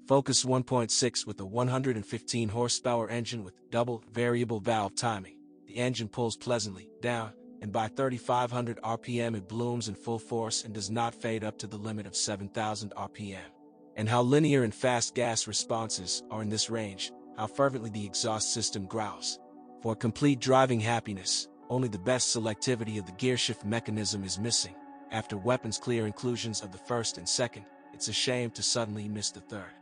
Focus 1.6 with a 115 horsepower engine with double variable valve timing. The engine pulls pleasantly down, and by 3,500 RPM it blooms in full force and does not fade up to the limit of 7,000 RPM. And how linear and fast gas responses are in this range, how fervently the exhaust system growls. For complete driving happiness, only the best selectivity of the gearshift mechanism is missing. After weapons clear inclusions of the first and second, it's a shame to suddenly miss the third.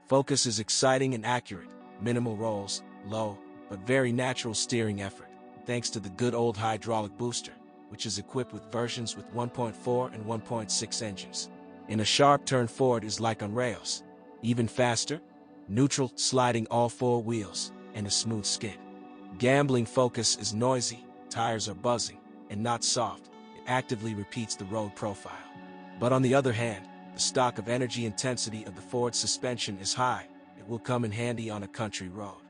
Focus is exciting and accurate, minimal rolls, low, but very natural steering effort, thanks to the good old hydraulic booster, which is equipped with versions with 1.4 and 1.6 engines. In a sharp turn forward is like on rails. Even faster, neutral, sliding all four wheels, and a smooth skid. Gambling Focus is noisy, tires are buzzing, and not soft. It actively repeats the road profile. But on the other hand, the stock of energy intensity of the Ford suspension is high. It will come in handy on a country road.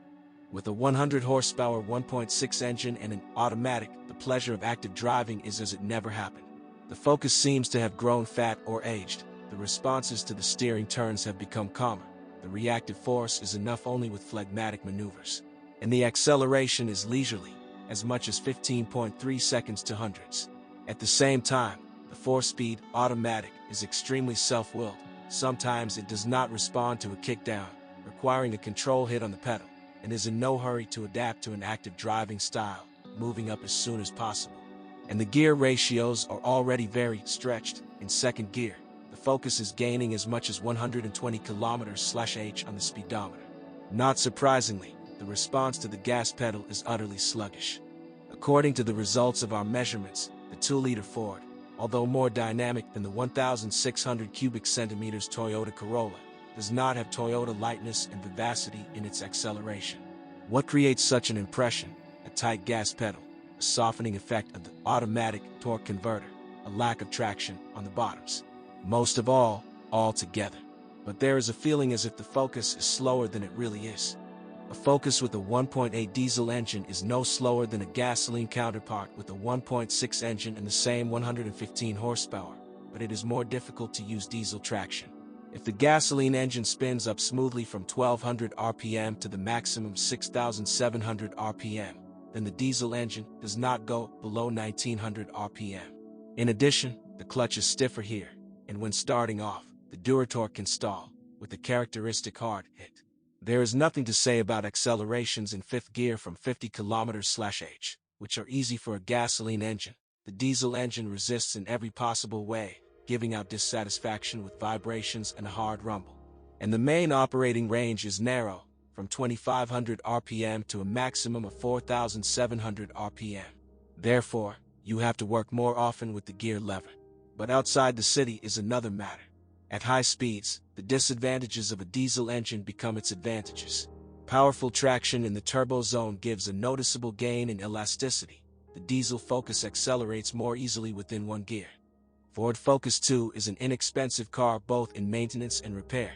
With a 100 horsepower 1.6 engine and an automatic, the pleasure of active driving is as it never happened. The Focus seems to have grown fat or aged. The responses to the steering turns have become calmer. The reactive force is enough only with phlegmatic maneuvers. And the acceleration is leisurely, as much as 15.3 seconds to hundreds. At the same time, the 4-speed automatic is extremely self-willed. Sometimes it does not respond to a kickdown, requiring a control hit on the pedal, and is in no hurry to adapt to an active driving style, moving up as soon as possible. And the gear ratios are already very stretched. In second gear, the Focus is gaining as much as 120 km/h on the speedometer. Not surprisingly, the response to the gas pedal is utterly sluggish. According to the results of our measurements, the 2-liter Ford, although more dynamic than the 1,600 cubic centimeters Toyota Corolla, does not have Toyota lightness and vivacity in its acceleration. What creates such an impression? A tight gas pedal, a softening effect of the automatic torque converter, a lack of traction on the bottoms. Most of all together. But there is a feeling as if the Focus is slower than it really is. A Focus with a 1.8 diesel engine is no slower than a gasoline counterpart with a 1.6 engine and the same 115 horsepower, but it is more difficult to use diesel traction. If the gasoline engine spins up smoothly from 1,200 RPM to the maximum 6,700 RPM, then the diesel engine does not go below 1,900 RPM. In addition, the clutch is stiffer here, and when starting off, the Duratorque can stall, with a characteristic hard hit. There is nothing to say about accelerations in fifth gear from 50 km/h, which are easy for a gasoline engine. The diesel engine resists in every possible way, giving out dissatisfaction with vibrations and a hard rumble. And the main operating range is narrow, from 2,500 RPM to a maximum of 4,700 RPM. Therefore, you have to work more often with the gear lever. But outside the city is another matter. At high speeds, the disadvantages of a diesel engine become its advantages. Powerful traction in the turbo zone gives a noticeable gain in elasticity. The diesel Focus accelerates more easily within one gear. Ford Focus 2 is an inexpensive car both in maintenance and repair.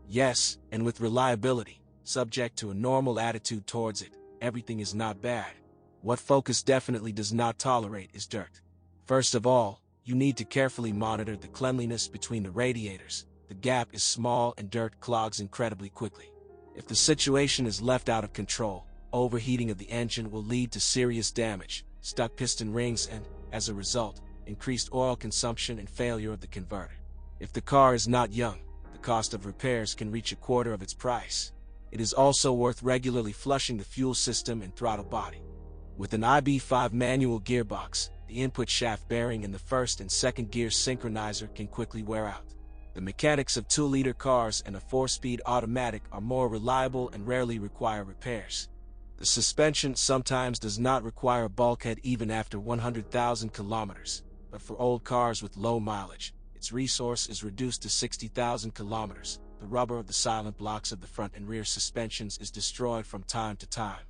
Yes, and with reliability, subject to a normal attitude towards it, everything is not bad. What Focus definitely does not tolerate is dirt. First of all, you need to carefully monitor the cleanliness between the radiators. The gap is small and dirt clogs incredibly quickly. If the situation is left out of control, overheating of the engine will lead to serious damage, stuck piston rings and, as a result, increased oil consumption and failure of the converter. If the car is not young, the cost of repairs can reach a quarter of its price. It is also worth regularly flushing the fuel system and throttle body. With an IB5 manual gearbox, the input shaft bearing in the first and second gear synchronizer can quickly wear out. The mechanics of 2-liter cars and a 4-speed automatic are more reliable and rarely require repairs. The suspension sometimes does not require a bulkhead even after 100,000 kilometers, but for old cars with low mileage, its resource is reduced to 60,000 kilometers. The rubber of the silent blocks of the front and rear suspensions is destroyed from time to time.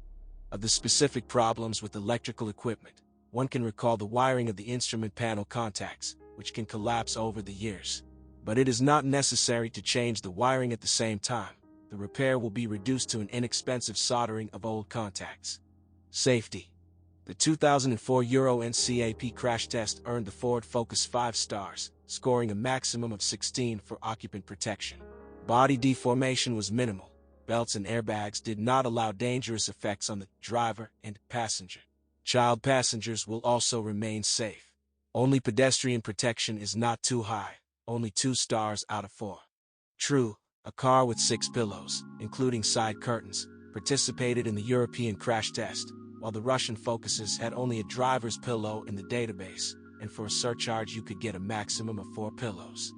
Of the specific problems with electrical equipment, one can recall the wiring of the instrument panel contacts, which can collapse over the years. But it is not necessary to change the wiring at the same time. The repair will be reduced to an inexpensive soldering of old contacts. Safety. The 2004 Euro NCAP crash test earned the Ford Focus 5 stars, scoring a maximum of 16 for occupant protection. Body deformation was minimal. Belts and airbags did not allow dangerous effects on the driver and passenger. Child passengers will also remain safe. Only pedestrian protection is not too high, only 2 stars out of 4. True, a car with 6 pillows, including side curtains, participated in the European crash test, while the Russian Focuses had only a driver's pillow in the database, and for a surcharge you could get a maximum of 4 pillows.